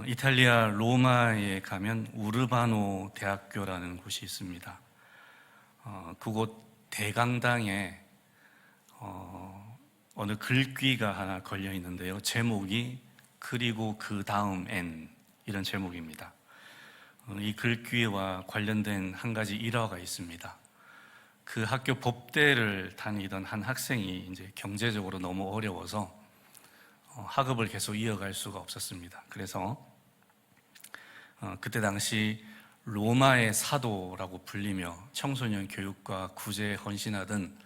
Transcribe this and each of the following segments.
이탈리아 로마에 가면 우르바노 대학교라는 곳이 있습니다. 그곳 대강당에 어느 글귀가 하나 걸려 있는데요. 제목이 그리고 그 다음엔 이런 제목입니다. 이 글귀와 관련된 한 가지 일화가 있습니다. 그 학교 법대를 다니던 한 학생이 이제 경제적으로 너무 어려워서 학업을 계속 이어갈 수가 없었습니다. 그래서 그때 당시 로마의 사도라고 불리며 청소년 교육과 구제에 헌신하던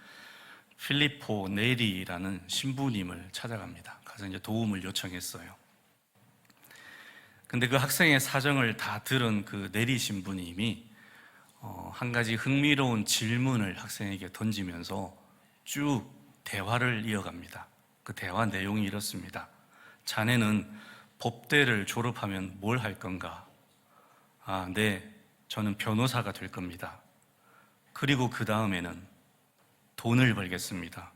필리포 네리라는 신부님을 찾아갑니다. 가서 이제 도움을 요청했어요. 근데 그 학생의 사정을 다 들은 그 네리 신부님이 한 가지 흥미로운 질문을 학생에게 던지면서 쭉 대화를 이어갑니다. 그 대화 내용이 이렇습니다. 자네는 법대를 졸업하면 뭘 할 건가? 네, 저는 변호사가 될 겁니다. 그리고 그 다음에는 돈을 벌겠습니다.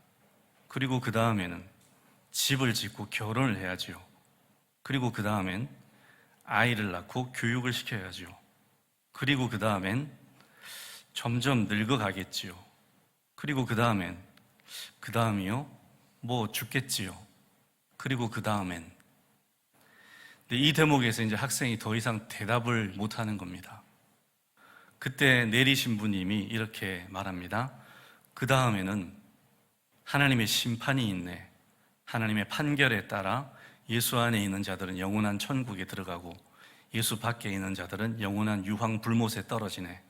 그리고 그 다음에는 집을 짓고 결혼을 해야지요. 그리고 그 다음엔 아이를 낳고 교육을 시켜야지요. 그리고 그 다음엔 점점 늙어가겠지요. 그리고 그 다음이요? 뭐 죽겠지요. 그리고 그 다음엔. 이 대목에서 이제 학생이 더 이상 대답을 못하는 겁니다. 그때 내리 신부님이 이렇게 말합니다. 그 다음에는 하나님의 심판이 있네. 하나님의 판결에 따라 예수 안에 있는 자들은 영원한 천국에 들어가고 예수 밖에 있는 자들은 영원한 유황 불못에 떨어지네.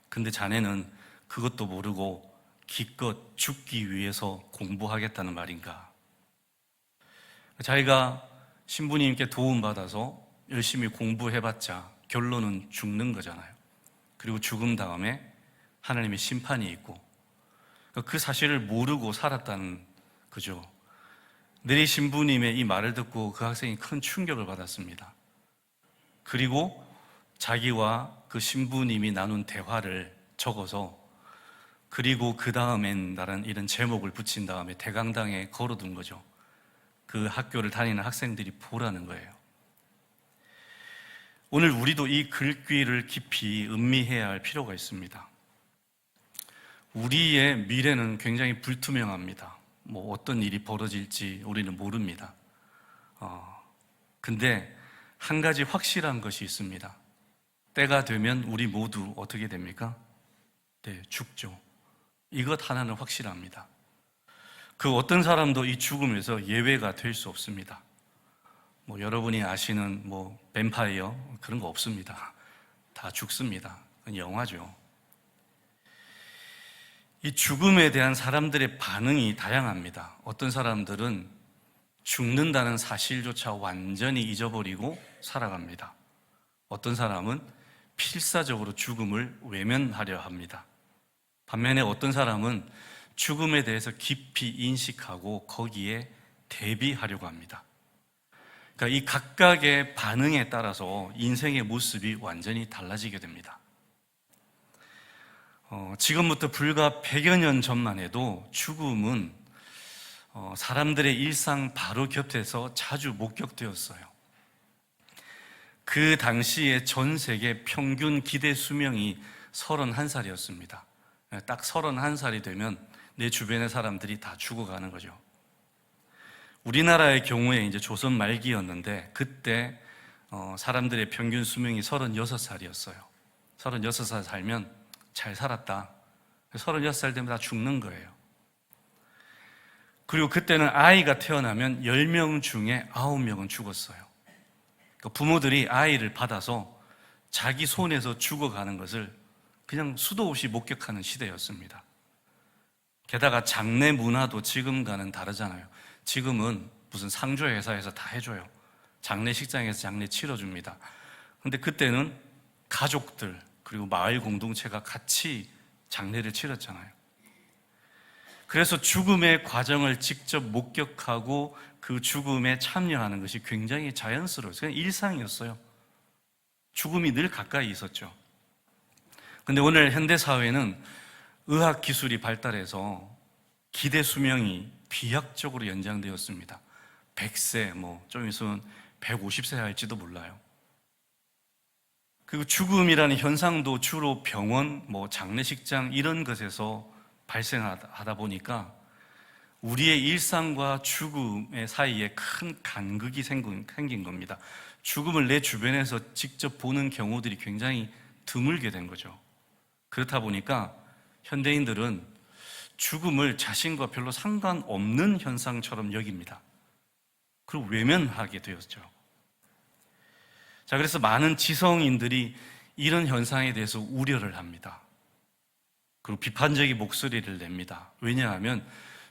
근데 자네는 그것도 모르고 기껏 죽기 위해서 공부하겠다는 말인가? 자기가 신부님께 도움받아서 열심히 공부해봤자 결론은 죽는 거잖아요. 그리고 죽음 다음에 하나님의 심판이 있고 그 사실을 모르고 살았다는 거죠. 내리 신부님의 이 말을 듣고 그 학생이 큰 충격을 받았습니다. 그리고 자기와 그 신부님이 나눈 대화를 적어서 그리고 그 다음엔 라는 이런 제목을 붙인 다음에 대강당에 걸어둔 거죠. 그 학교를 다니는 학생들이 보라는 거예요. 오늘 우리도 이 글귀를 깊이 음미해야 할 필요가 있습니다. 우리의 미래는 굉장히 불투명합니다. 뭐 어떤 일이 벌어질지 우리는 모릅니다. 근데 한 가지 확실한 것이 있습니다. 때가 되면 우리 모두 어떻게 됩니까? 네, 죽죠. 이것 하나는 확실합니다. 그 어떤 사람도 이 죽음에서 예외가 될 수 없습니다. 뭐 여러분이 아시는 뭐 뱀파이어 그런 거 없습니다. 다 죽습니다. 그건 영화죠. 이 죽음에 대한 사람들의 반응이 다양합니다. 어떤 사람들은 죽는다는 사실조차 완전히 잊어버리고 살아갑니다. 어떤 사람은 필사적으로 죽음을 외면하려 합니다. 반면에 어떤 사람은 죽음에 대해서 깊이 인식하고 거기에 대비하려고 합니다. 그러니까 이 각각의 반응에 따라서 인생의 모습이 완전히 달라지게 됩니다. 지금부터 불과 100여 년 전만 해도 죽음은 사람들의 일상 바로 곁에서 자주 목격되었어요. 그 당시에 전 세계 평균 기대 수명이 31살이었습니다. 딱 31살이 되면 내 주변의 사람들이 다 죽어가는 거죠. 우리나라의 경우에 이제 조선 말기였는데 그때 사람들의 평균 수명이 36살이었어요. 36살 살면 잘 살았다. 36살 되면 다 죽는 거예요. 그리고 그때는 아이가 태어나면 10명 중에 9명은 죽었어요. 그러니까 부모들이 아이를 받아서 자기 손에서 죽어가는 것을 그냥 수도 없이 목격하는 시대였습니다. 게다가 장례 문화도 지금과는 다르잖아요. 지금은 무슨 상조회사에서 다 해줘요. 장례식장에서 장례 치러줍니다. 근데 그때는 가족들 그리고 마을 공동체가 같이 장례를 치렀잖아요. 그래서 죽음의 과정을 직접 목격하고 그 죽음에 참여하는 것이 굉장히 자연스러워요. 그냥 일상이었어요. 죽음이 늘 가까이 있었죠. 근데 오늘 현대사회는 의학기술이 발달해서 기대 수명이 비약적으로 연장되었습니다. 100세, 좀 있으면 150세 할지도 몰라요. 그리고 죽음이라는 현상도 주로 병원, 장례식장 이런 것에서 발생하다 보니까 우리의 일상과 죽음의 사이에 큰 간극이 생긴 겁니다. 죽음을 내 주변에서 직접 보는 경우들이 굉장히 드물게 된 거죠. 그렇다 보니까 현대인들은 죽음을 자신과 별로 상관없는 현상처럼 여깁니다. 그리고 외면하게 되었죠. 자, 그래서 많은 지성인들이 이런 현상에 대해서 우려를 합니다. 그리고 비판적인 목소리를 냅니다. 왜냐하면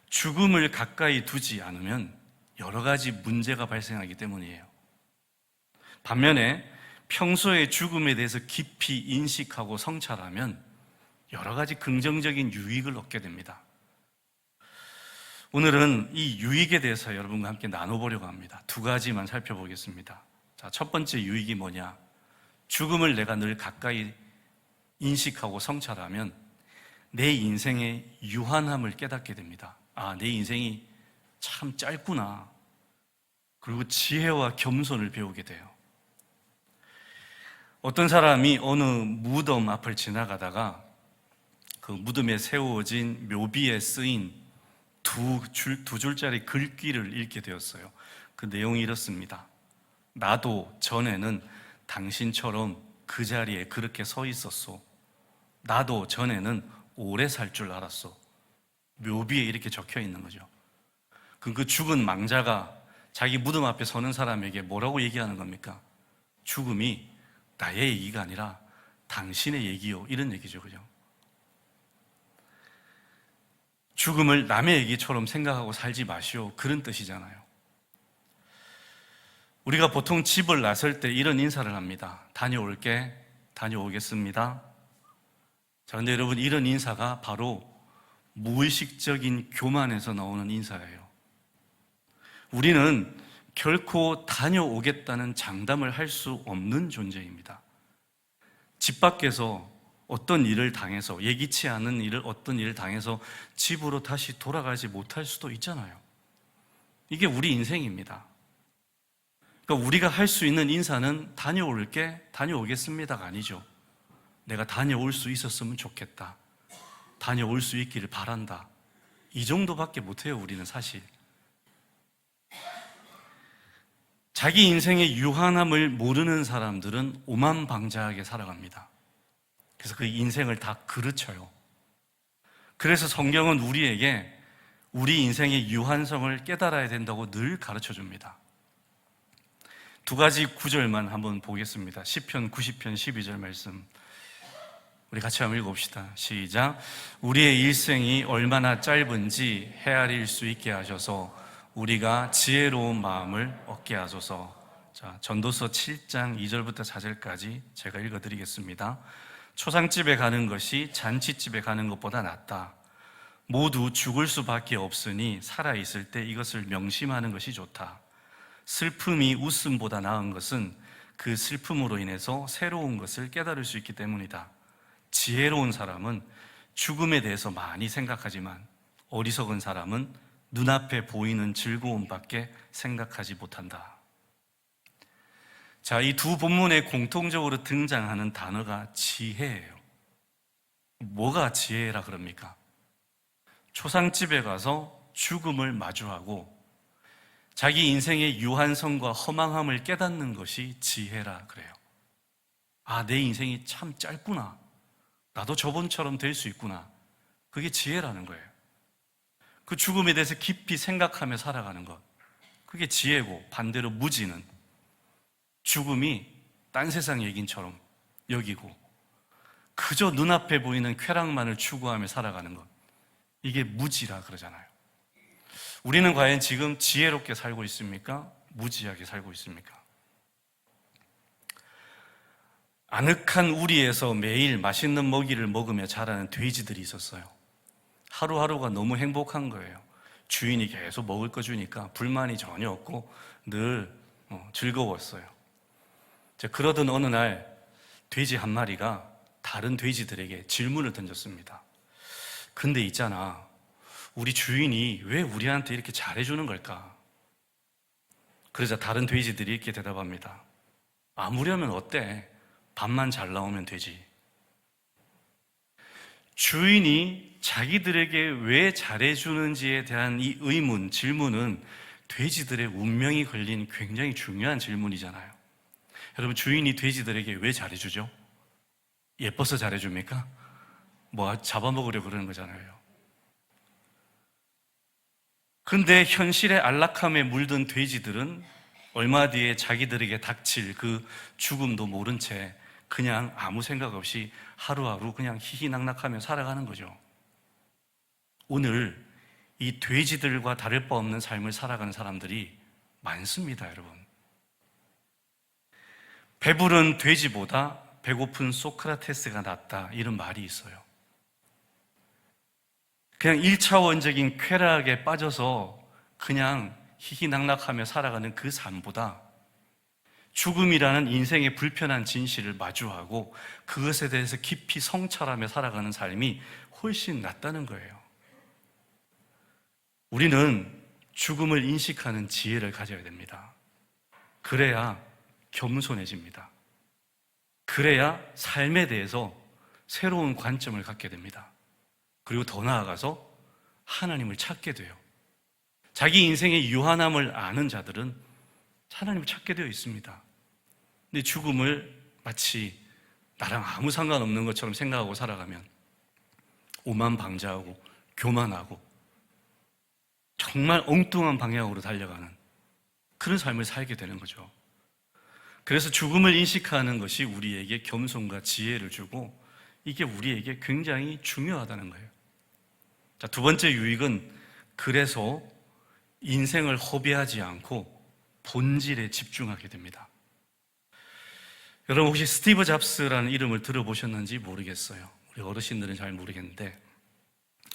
죽음을 가까이 두지 않으면 여러 가지 문제가 발생하기 때문이에요. 반면에 평소에 죽음에 대해서 깊이 인식하고 성찰하면 여러 가지 긍정적인 유익을 얻게 됩니다. 오늘은 이 유익에 대해서 여러분과 함께 나눠보려고 합니다. 두 가지만 살펴보겠습니다. 자, 첫 번째 유익이 뭐냐? 죽음을 내가 늘 가까이 인식하고 성찰하면 내 인생의 유한함을 깨닫게 됩니다. 아, 내 인생이 참 짧구나. 그리고 지혜와 겸손을 배우게 돼요. 어떤 사람이 어느 무덤 앞을 지나가다가 그 무덤에 세워진 묘비에 쓰인 두 줄짜리 글귀를 읽게 되었어요. 그 내용이 이렇습니다. 나도 전에는 당신처럼 그 자리에 그렇게 서 있었소. 나도 전에는 오래 살 줄 알았소. 묘비에 이렇게 적혀 있는 거죠. 그 죽은 망자가 자기 무덤 앞에 서는 사람에게 뭐라고 얘기하는 겁니까? 죽음이 나의 얘기가 아니라 당신의 얘기요. 이런 얘기죠. 그죠? 죽음을 남의 얘기처럼 생각하고 살지 마시오. 그런 뜻이잖아요. 우리가 보통 집을 나설 때 이런 인사를 합니다. 다녀올게, 다녀오겠습니다. 자, 근데 여러분, 이런 인사가 바로 무의식적인 교만에서 나오는 인사예요. 우리는 결코 다녀오겠다는 장담을 할 수 없는 존재입니다. 집 밖에서 어떤 일을 당해서, 예기치 않은 어떤 일을 당해서 집으로 다시 돌아가지 못할 수도 있잖아요. 이게 우리 인생입니다. 그러니까 우리가 할 수 있는 인사는 다녀올게, 다녀오겠습니다가 아니죠. 내가 다녀올 수 있었으면 좋겠다. 다녀올 수 있기를 바란다. 이 정도밖에 못해요, 우리는 사실. 자기 인생의 유한함을 모르는 사람들은 오만방자하게 살아갑니다. 그래서 그 인생을 다 그르쳐요. 그래서 성경은 우리에게 우리 인생의 유한성을 깨달아야 된다고 늘 가르쳐 줍니다. 두 가지 구절만 한번 보겠습니다. 시편 90편 12절 말씀 우리 같이 한번 읽어봅시다. 시작. 우리의 일생이 얼마나 짧은지 헤아릴 수 있게 하셔서 우리가 지혜로운 마음을 얻게 하소서. 자, 전도서 7장 2절부터 4절까지 제가 읽어드리겠습니다. 초상집에 가는 것이 잔치집에 가는 것보다 낫다. 모두 죽을 수밖에 없으니 살아있을 때 이것을 명심하는 것이 좋다. 슬픔이 웃음보다 나은 것은 그 슬픔으로 인해서 새로운 것을 깨달을 수 있기 때문이다. 지혜로운 사람은 죽음에 대해서 많이 생각하지만 어리석은 사람은 눈앞에 보이는 즐거움밖에 생각하지 못한다. 자, 이 두 본문에 공통적으로 등장하는 단어가 지혜예요. 뭐가 지혜라 그럽니까? 초상집에 가서 죽음을 마주하고 자기 인생의 유한성과 허망함을 깨닫는 것이 지혜라 그래요. 아, 내 인생이 참 짧구나. 나도 저번처럼 될 수 있구나. 그게 지혜라는 거예요. 그 죽음에 대해서 깊이 생각하며 살아가는 것. 그게 지혜고, 반대로 무지는 죽음이 딴 세상 얘긴처럼 여기고 그저 눈앞에 보이는 쾌락만을 추구하며 살아가는 것. 이게 무지라 그러잖아요. 우리는 과연 지금 지혜롭게 살고 있습니까? 무지하게 살고 있습니까? 아늑한 우리에서 매일 맛있는 먹이를 먹으며 자라는 돼지들이 있었어요. 하루하루가 너무 행복한 거예요. 주인이 계속 먹을 거 주니까 불만이 전혀 없고 늘 즐거웠어요. 그러던 어느 날 돼지 한 마리가 다른 돼지들에게 질문을 던졌습니다. 근데 있잖아, 우리 주인이 왜 우리한테 이렇게 잘해주는 걸까? 그러자 다른 돼지들이 이렇게 대답합니다. 아무려면 어때? 밥만 잘 나오면 되지. 주인이 자기들에게 왜 잘해주는지에 대한 이 의문, 질문은 돼지들의 운명이 걸린 굉장히 중요한 질문이잖아요. 여러분, 주인이 돼지들에게 왜 잘해주죠? 예뻐서 잘해줍니까? 뭐 잡아먹으려고 그러는 거잖아요. 근데 현실의 안락함에 물든 돼지들은 얼마 뒤에 자기들에게 닥칠 그 죽음도 모른 채 그냥 아무 생각 없이 하루하루 그냥 희희낙낙하며 살아가는 거죠. 오늘 이 돼지들과 다를 바 없는 삶을 살아가는 사람들이 많습니다, 여러분. 배부른 돼지보다 배고픈 소크라테스가 낫다, 이런 말이 있어요. 그냥 1차원적인 쾌락에 빠져서 그냥 희희낙낙하며 살아가는 그 삶보다 죽음이라는 인생의 불편한 진실을 마주하고 그것에 대해서 깊이 성찰하며 살아가는 삶이 훨씬 낫다는 거예요. 우리는 죽음을 인식하는 지혜를 가져야 됩니다. 그래야 겸손해집니다. 그래야 삶에 대해서 새로운 관점을 갖게 됩니다. 그리고 더 나아가서 하나님을 찾게 돼요. 자기 인생의 유한함을 아는 자들은 하나님을 찾게 되어 있습니다. 근데 죽음을 마치 나랑 아무 상관없는 것처럼 생각하고 살아가면 오만방자하고 교만하고 정말 엉뚱한 방향으로 달려가는 그런 삶을 살게 되는 거죠. 그래서 죽음을 인식하는 것이 우리에게 겸손과 지혜를 주고 이게 우리에게 굉장히 중요하다는 거예요. 자, 두 번째 유익은 그래서 인생을 허비하지 않고 본질에 집중하게 됩니다. 여러분 혹시 스티브 잡스라는 이름을 들어보셨는지 모르겠어요. 우리 어르신들은 잘 모르겠는데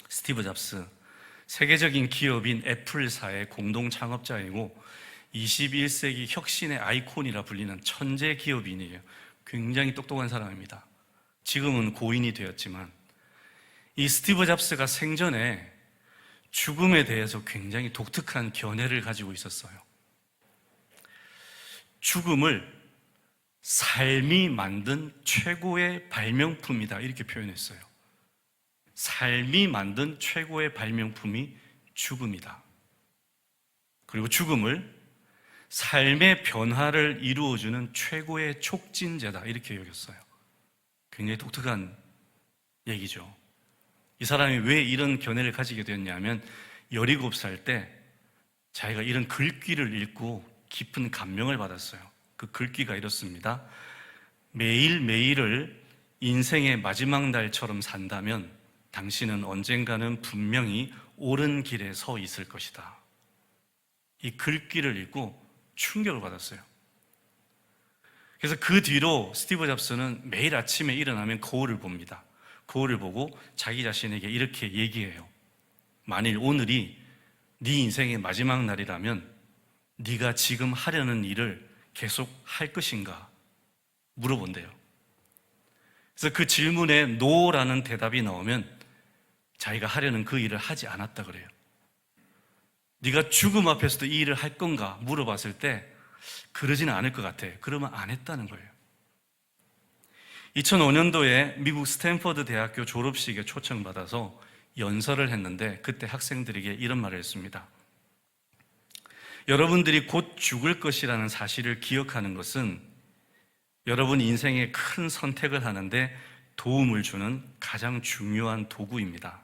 스티브 잡스, 세계적인 기업인 애플사의 공동 창업자이고 21세기 혁신의 아이콘이라 불리는 천재 기업인이에요. 굉장히 똑똑한 사람입니다. 지금은 고인이 되었지만 이 스티브 잡스가 생전에 죽음에 대해서 굉장히 독특한 견해를 가지고 있었어요. 죽음을 삶이 만든 최고의 발명품이다, 이렇게 표현했어요. 삶이 만든 최고의 발명품이 죽음이다. 그리고 죽음을 삶의 변화를 이루어주는 최고의 촉진제다, 이렇게 여겼어요. 굉장히 독특한 얘기죠. 이 사람이 왜 이런 견해를 가지게 되었냐면 17살 때 자기가 이런 글귀를 읽고 깊은 감명을 받았어요. 그 글귀가 이렇습니다. 매일매일을 인생의 마지막 날처럼 산다면 당신은 언젠가는 분명히 옳은 길에 서 있을 것이다. 이 글귀를 읽고 충격을 받았어요. 그래서 그 뒤로 스티브 잡스는 매일 아침에 일어나면 거울을 봅니다. 거울을 보고 자기 자신에게 이렇게 얘기해요. 만일 오늘이 네 인생의 마지막 날이라면 네가 지금 하려는 일을 계속 할 것인가 물어본대요. 그래서 그 질문에 노라는 대답이 나오면 자기가 하려는 그 일을 하지 않았다 그래요. 네가 죽음 앞에서도 이 일을 할 건가 물어봤을 때 그러지는 않을 것 같아. 그러면 안 했다는 거예요. 2005년도에 미국 스탠퍼드 대학교 졸업식에 초청받아서 연설을 했는데 그때 학생들에게 이런 말을 했습니다. 여러분들이 곧 죽을 것이라는 사실을 기억하는 것은 여러분 인생에 큰 선택을 하는데 도움을 주는 가장 중요한 도구입니다.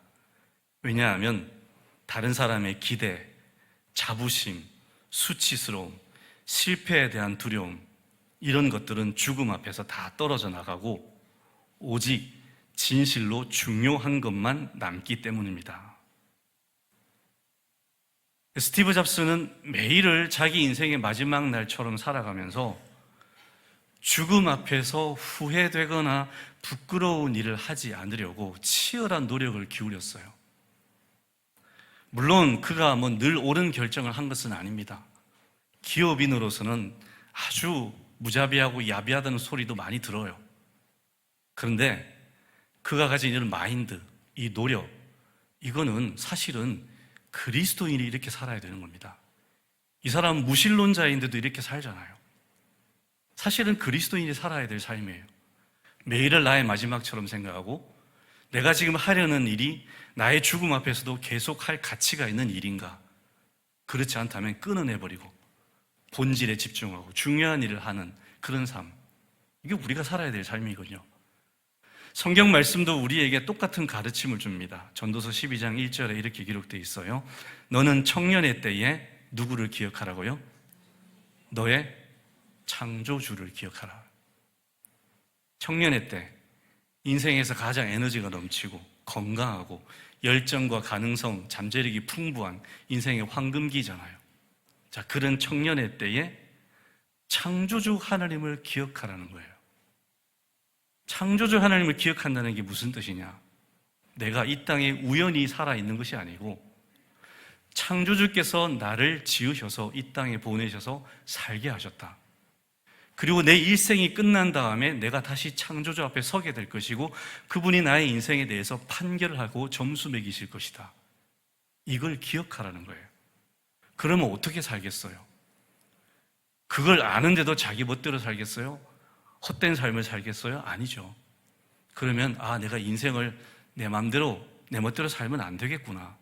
왜냐하면 다른 사람의 기대, 자부심, 수치스러움, 실패에 대한 두려움, 이런 것들은 죽음 앞에서 다 떨어져 나가고 오직 진실로 중요한 것만 남기 때문입니다. 스티브 잡스는 매일을 자기 인생의 마지막 날처럼 살아가면서 죽음 앞에서 후회되거나 부끄러운 일을 하지 않으려고 치열한 노력을 기울였어요. 물론 그가 늘 옳은 결정을 한 것은 아닙니다. 기업인으로서는 아주 무자비하고 야비하다는 소리도 많이 들어요. 그런데 그가 가진 이런 마인드, 이 노력, 이거는 사실은 그리스도인이 이렇게 살아야 되는 겁니다. 이 사람은 무신론자인데도 이렇게 살잖아요. 사실은 그리스도인이 살아야 될 삶이에요. 매일을 나의 마지막처럼 생각하고 내가 지금 하려는 일이 나의 죽음 앞에서도 계속 할 가치가 있는 일인가? 그렇지 않다면 끊어내버리고 본질에 집중하고 중요한 일을 하는 그런 삶. 이게 우리가 살아야 될 삶이거든요. 성경 말씀도 우리에게 똑같은 가르침을 줍니다. 전도서 12장 1절에 이렇게 기록되어 있어요. 너는 청년의 때에 누구를 기억하라고요? 너의 창조주를 기억하라. 청년의 때 인생에서 가장 에너지가 넘치고 건강하고 열정과 가능성, 잠재력이 풍부한 인생의 황금기잖아요. 자, 그런 청년의 때에 창조주 하나님을 기억하라는 거예요. 창조주 하나님을 기억한다는 게 무슨 뜻이냐? 내가 이 땅에 우연히 살아있는 것이 아니고 창조주께서 나를 지으셔서 이 땅에 보내셔서 살게 하셨다. 그리고 내 일생이 끝난 다음에 내가 다시 창조주 앞에 서게 될 것이고 그분이 나의 인생에 대해서 판결을 하고 점수 매기실 것이다. 이걸 기억하라는 거예요. 그러면 어떻게 살겠어요? 그걸 아는데도 자기 멋대로 살겠어요? 헛된 삶을 살겠어요? 아니죠. 그러면 내가 인생을 내 마음대로 내 멋대로 살면 안 되겠구나.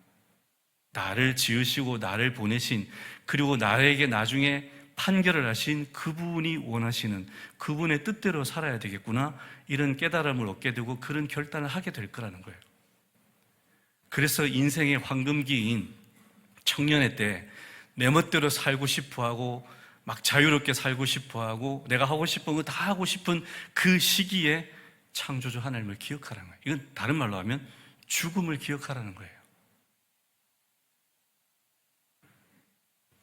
나를 지으시고 나를 보내신 그리고 나에게 나중에 판결을 하신 그분이 원하시는 그분의 뜻대로 살아야 되겠구나. 이런 깨달음을 얻게 되고 그런 결단을 하게 될 거라는 거예요. 그래서 인생의 황금기인 청년의 때 내 멋대로 살고 싶어하고 막 자유롭게 살고 싶어하고 내가 하고 싶은 거 다 하고 싶은 그 시기에 창조주 하나님을 기억하라는 거예요. 이건 다른 말로 하면 죽음을 기억하라는 거예요.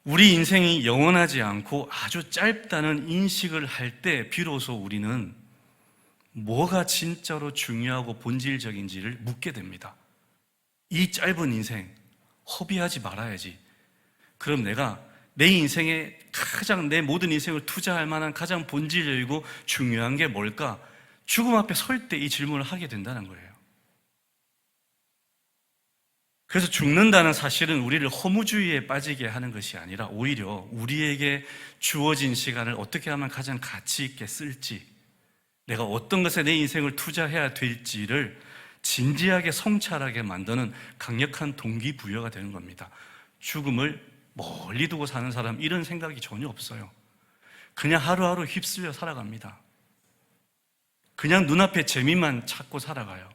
우리 인생이 영원하지 않고 아주 짧다는 인식을 할 때 비로소 우리는 뭐가 진짜로 중요하고 본질적인지를 묻게 됩니다. 이 짧은 인생 허비하지 말아야지. 그럼 내가 내 인생에 가장 내 모든 인생을 투자할 만한 가장 본질적이고 중요한 게 뭘까? 죽음 앞에 설 때 이 질문을 하게 된다는 거예요. 그래서 죽는다는 사실은 우리를 허무주의에 빠지게 하는 것이 아니라 오히려 우리에게 주어진 시간을 어떻게 하면 가장 가치 있게 쓸지, 내가 어떤 것에 내 인생을 투자해야 될지를 진지하게 성찰하게 만드는 강력한 동기부여가 되는 겁니다. 죽음을 멀리 두고 사는 사람 이런 생각이 전혀 없어요. 그냥 하루하루 휩쓸려 살아갑니다. 그냥 눈앞에 재미만 찾고 살아가요.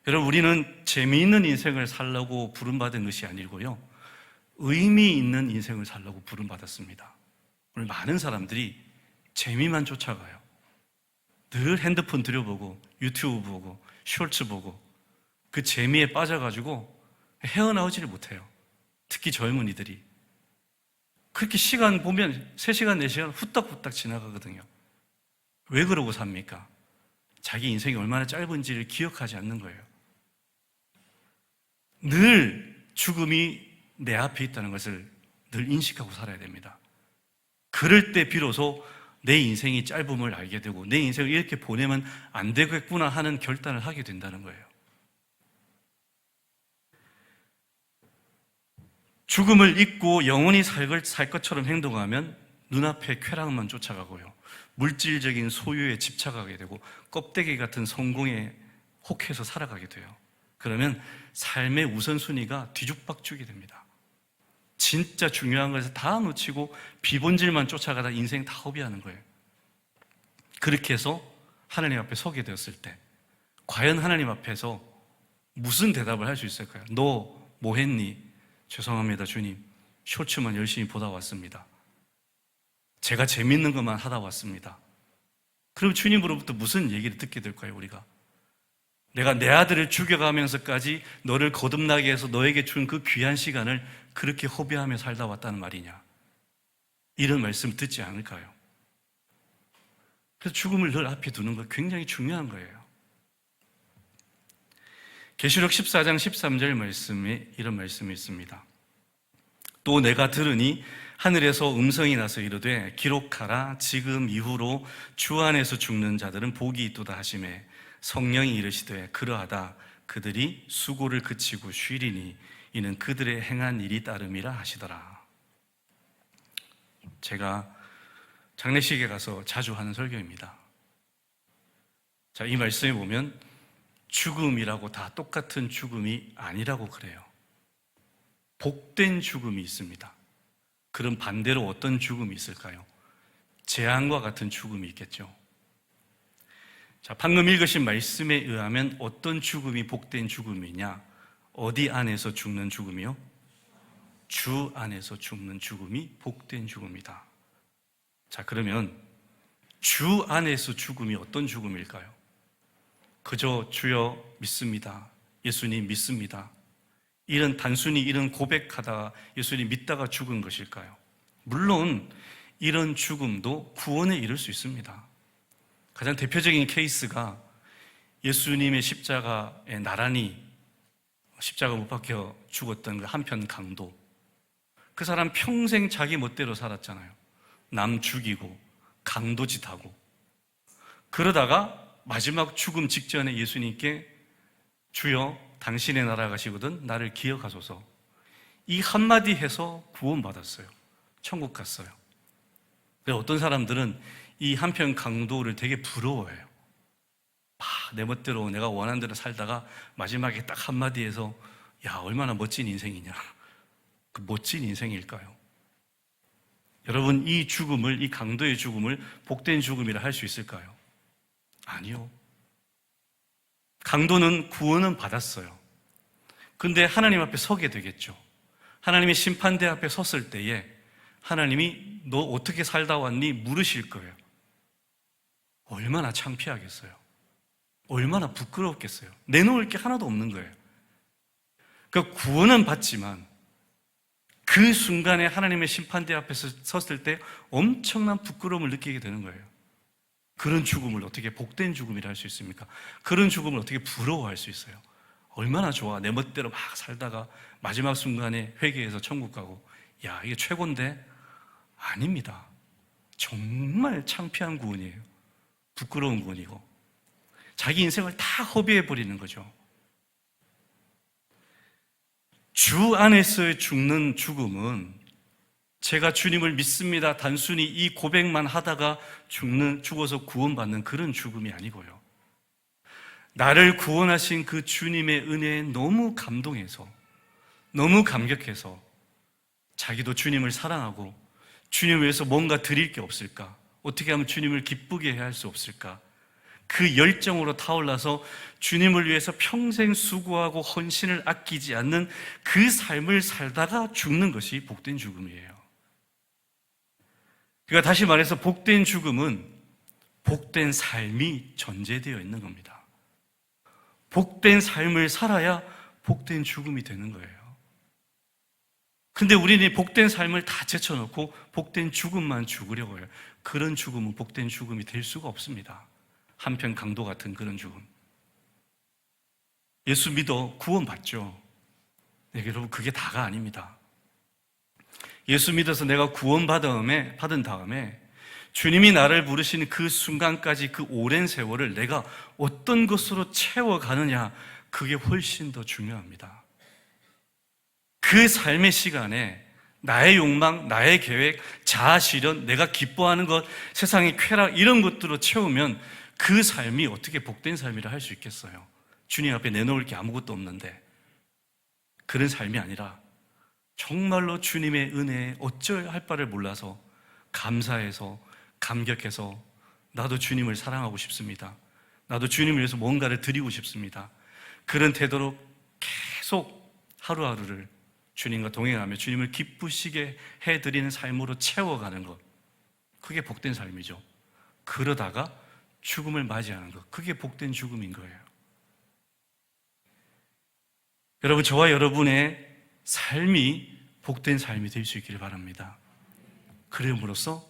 여러분, 우리는 재미있는 인생을 살려고 부름받은 것이 아니고요, 의미 있는 인생을 살려고 부름받았습니다. 오늘 많은 사람들이 재미만 쫓아가요. 늘 핸드폰 들여보고 유튜브 보고 쇼츠 보고 그 재미에 빠져가지고 헤어나오지를 못해요. 특히 젊은이들이 그렇게 시간 보면 3시간, 4시간 후딱후딱 지나가거든요. 왜 그러고 삽니까? 자기 인생이 얼마나 짧은지를 기억하지 않는 거예요. 늘 죽음이 내 앞에 있다는 것을 늘 인식하고 살아야 됩니다. 그럴 때 비로소 내 인생이 짧음을 알게 되고 내 인생을 이렇게 보내면 안 되겠구나 하는 결단을 하게 된다는 거예요. 죽음을 잊고 영원히 살 것처럼 행동하면 눈앞에 쾌락만 쫓아가고요, 물질적인 소유에 집착하게 되고 껍데기 같은 성공에 혹해서 살아가게 돼요. 그러면 삶의 우선순위가 뒤죽박죽이 됩니다. 진짜 중요한 것을 다 놓치고 비본질만 쫓아가다 인생 다 허비하는 거예요. 그렇게 해서 하나님 앞에 서게 되었을 때 과연 하나님 앞에서 무슨 대답을 할 수 있을까요? 너 뭐 했니? 죄송합니다 주님, 쇼츠만 열심히 보다 왔습니다. 제가 재밌는 것만 하다 왔습니다. 그럼 주님으로부터 무슨 얘기를 듣게 될까요? 우리가 내가 내 아들을 죽여가면서까지 너를 거듭나게 해서 너에게 준 그 귀한 시간을 그렇게 허비하며 살다 왔다는 말이냐, 이런 말씀 듣지 않을까요? 그래서 죽음을 늘 앞에 두는 거 굉장히 중요한 거예요. 계시록 14장 13절 말씀에 이런 말씀이 있습니다. 또 내가 들으니 하늘에서 음성이 나서 이르되 기록하라, 지금 이후로 주 안에서 죽는 자들은 복이 있도다 하시매 성령이 이르시되 그러하다, 그들이 수고를 그치고 쉬리니 이는 그들의 행한 일이 따름이라 하시더라. 제가 장례식에 가서 자주 하는 설교입니다. 자, 이 말씀에 보면 죽음이라고 다 똑같은 죽음이 아니라고 그래요. 복된 죽음이 있습니다. 그럼 반대로 어떤 죽음이 있을까요? 재앙과 같은 죽음이 있겠죠. 자, 방금 읽으신 말씀에 의하면 어떤 죽음이 복된 죽음이냐? 어디 안에서 죽는 죽음이요? 주 안에서 죽는 죽음이 복된 죽음이다. 자, 그러면 주 안에서 죽음이 어떤 죽음일까요? 그저 주여 믿습니다. 예수님 믿습니다. 단순히 이런 고백하다가 예수님 믿다가 죽은 것일까요? 물론 이런 죽음도 구원에 이를 수 있습니다. 가장 대표적인 케이스가 예수님의 십자가에 나란히 십자가 못 박혀 죽었던 그 한편 강도. 그 사람 평생 자기 멋대로 살았잖아요. 남 죽이고 강도짓하고. 그러다가 마지막 죽음 직전에 예수님께 주여 당신의 나라 가시거든 나를 기억하소서. 이 한마디 해서 구원받았어요. 천국 갔어요. 어떤 사람들은 이 한편 강도를 되게 부러워해요. 내 멋대로 내가 원하는 대로 살다가 마지막에 딱 한마디 해서 야, 얼마나 멋진 인생이냐. 그 멋진 인생일까요? 여러분, 이 강도의 죽음을 복된 죽음이라 할 수 있을까요? 아니요. 강도는 구원은 받았어요. 근데 하나님 앞에 서게 되겠죠. 하나님의 심판대 앞에 섰을 때에 하나님이 너 어떻게 살다 왔니? 물으실 거예요. 얼마나 창피하겠어요. 얼마나 부끄럽겠어요. 내놓을 게 하나도 없는 거예요. 그러니까 구원은 받지만 그 순간에 하나님의 심판대 앞에서 섰을 때 엄청난 부끄러움을 느끼게 되는 거예요. 그런 죽음을 어떻게 복된 죽음이라 할 수 있습니까? 그런 죽음을 어떻게 부러워할 수 있어요? 얼마나 좋아. 내 멋대로 막 살다가 마지막 순간에 회개해서 천국 가고, 야, 이게 최고인데? 아닙니다. 정말 창피한 구원이에요. 부끄러운 구원이고 자기 인생을 다 허비해버리는 거죠. 주 안에서 죽는 죽음은 제가 주님을 믿습니다 단순히 이 고백만 하다가 죽어서 구원받는 그런 죽음이 아니고요, 나를 구원하신 그 주님의 은혜에 너무 감동해서, 너무 감격해서 자기도 주님을 사랑하고 주님을 위해서 뭔가 드릴 게 없을까? 어떻게 하면 주님을 기쁘게 해야 할 수 없을까? 그 열정으로 타올라서 주님을 위해서 평생 수고하고 헌신을 아끼지 않는 그 삶을 살다가 죽는 것이 복된 죽음이에요. 그러니까 다시 말해서 복된 죽음은 복된 삶이 전제되어 있는 겁니다. 복된 삶을 살아야 복된 죽음이 되는 거예요. 근데 우리는 복된 삶을 다 제쳐놓고 복된 죽음만 죽으려고 해요. 그런 죽음은 복된 죽음이 될 수가 없습니다. 한편 강도 같은 그런 죽음. 예수 믿어 구원받죠. 네, 여러분, 그게 다가 아닙니다. 예수 믿어서 내가 구원받은 다음에 주님이 나를 부르시는 그 순간까지 그 오랜 세월을 내가 어떤 것으로 채워가느냐, 그게 훨씬 더 중요합니다. 그 삶의 시간에 나의 욕망, 나의 계획, 자아실현, 내가 기뻐하는 것, 세상의 쾌락, 이런 것들로 채우면 그 삶이 어떻게 복된 삶이라 할 수 있겠어요? 주님 앞에 내놓을 게 아무것도 없는데. 그런 삶이 아니라 정말로 주님의 은혜에 어쩔 할 바를 몰라서 감사해서, 감격해서 나도 주님을 사랑하고 싶습니다. 나도 주님을 위해서 뭔가를 드리고 싶습니다. 그런 태도로 계속 하루하루를 주님과 동행하며 주님을 기쁘시게 해드리는 삶으로 채워가는 것, 그게 복된 삶이죠. 그러다가 죽음을 맞이하는 것, 그게 복된 죽음인 거예요. 여러분, 저와 여러분의 삶이 복된 삶이 될 수 있기를 바랍니다. 그럼으로써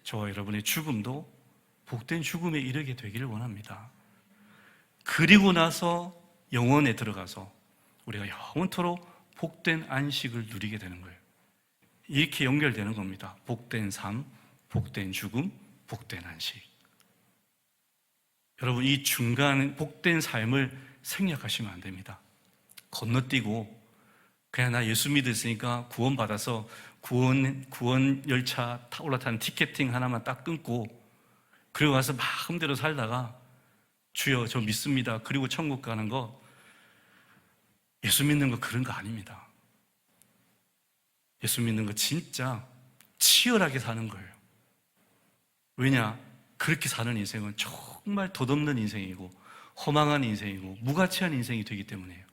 저와 여러분의 죽음도 복된 죽음에 이르게 되기를 원합니다. 그리고 나서 영원에 들어가서 우리가 영원토록 복된 안식을 누리게 되는 거예요. 이렇게 연결되는 겁니다. 복된 삶, 복된 죽음, 복된 안식. 여러분, 이 중간 복된 삶을 생략하시면 안 됩니다. 건너뛰고 그냥 나 예수 믿었으니까 구원받아서 구원 열차 올라타는 티켓팅 하나만 딱 끊고 그리고 와서 마음대로 살다가 주여 저 믿습니다. 그리고 천국 가는 거, 예수 믿는 거 그런 거 아닙니다. 예수 믿는 거 진짜 치열하게 사는 거예요. 왜냐? 그렇게 사는 인생은 정말 덧없는 인생이고 허망한 인생이고 무가치한 인생이 되기 때문이에요.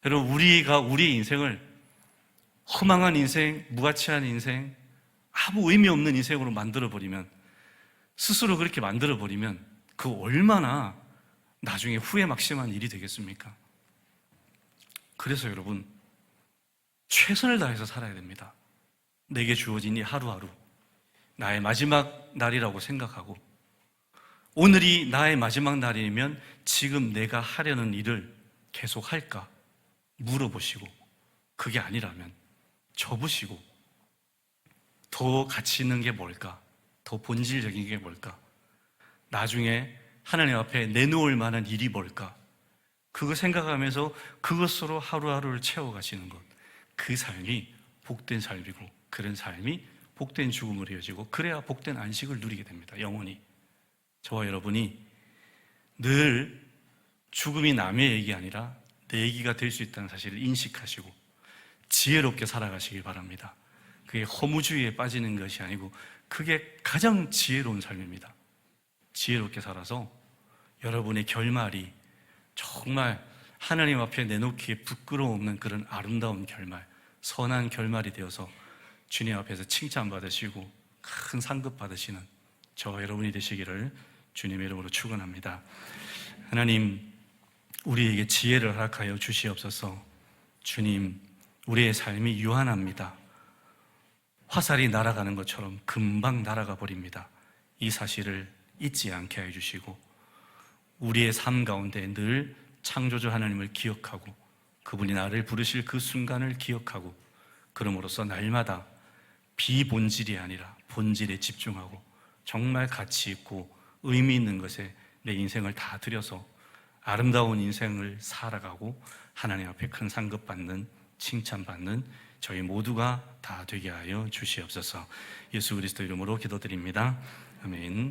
여러분, 우리가 우리의 인생을 허망한 인생, 무가치한 인생, 아무 의미 없는 인생으로 만들어버리면, 스스로 그렇게 만들어버리면 그 얼마나 나중에 후회 막심한 일이 되겠습니까? 그래서 여러분, 최선을 다해서 살아야 됩니다. 내게 주어진 이 하루하루 나의 마지막 날이라고 생각하고, 오늘이 나의 마지막 날이면 지금 내가 하려는 일을 계속 할까 물어보시고, 그게 아니라면 접으시고 더 가치 있는 게 뭘까? 더 본질적인 게 뭘까? 나중에 하나님 앞에 내놓을 만한 일이 뭘까? 그거 생각하면서 그것으로 하루하루를 채워가시는 것, 그 삶이 복된 삶이고, 그런 삶이 복된 죽음으로 이어지고, 그래야 복된 안식을 누리게 됩니다. 영원히. 저와 여러분이 늘 죽음이 남의 얘기 아니라 내 얘기가 될 수 있다는 사실을 인식하시고 지혜롭게 살아가시길 바랍니다. 그게 허무주의에 빠지는 것이 아니고 그게 가장 지혜로운 삶입니다. 지혜롭게 살아서 여러분의 결말이 정말 하나님 앞에 내놓기에 부끄러움 없는 그런 아름다운 결말, 선한 결말이 되어서 주님 앞에서 칭찬받으시고 큰 상급 받으시는 저와 여러분이 되시기를 주님의 이름으로 축원합니다. 하나님, 우리에게 지혜를 허락하여 주시옵소서. 주님, 우리의 삶이 유한합니다. 화살이 날아가는 것처럼 금방 날아가 버립니다. 이 사실을 잊지 않게 해주시고, 우리의 삶 가운데 늘 창조주 하나님을 기억하고 그분이 나를 부르실 그 순간을 기억하고, 그럼으로써 날마다 비본질이 아니라 본질에 집중하고 정말 가치 있고 의미 있는 것에 내 인생을 다 들여서 아름다운 인생을 살아가고 하나님 앞에 큰 상급 받는, 칭찬받는 저희 모두가 다 되게 하여 주시옵소서. 예수 그리스도 이름으로 기도드립니다. 아멘.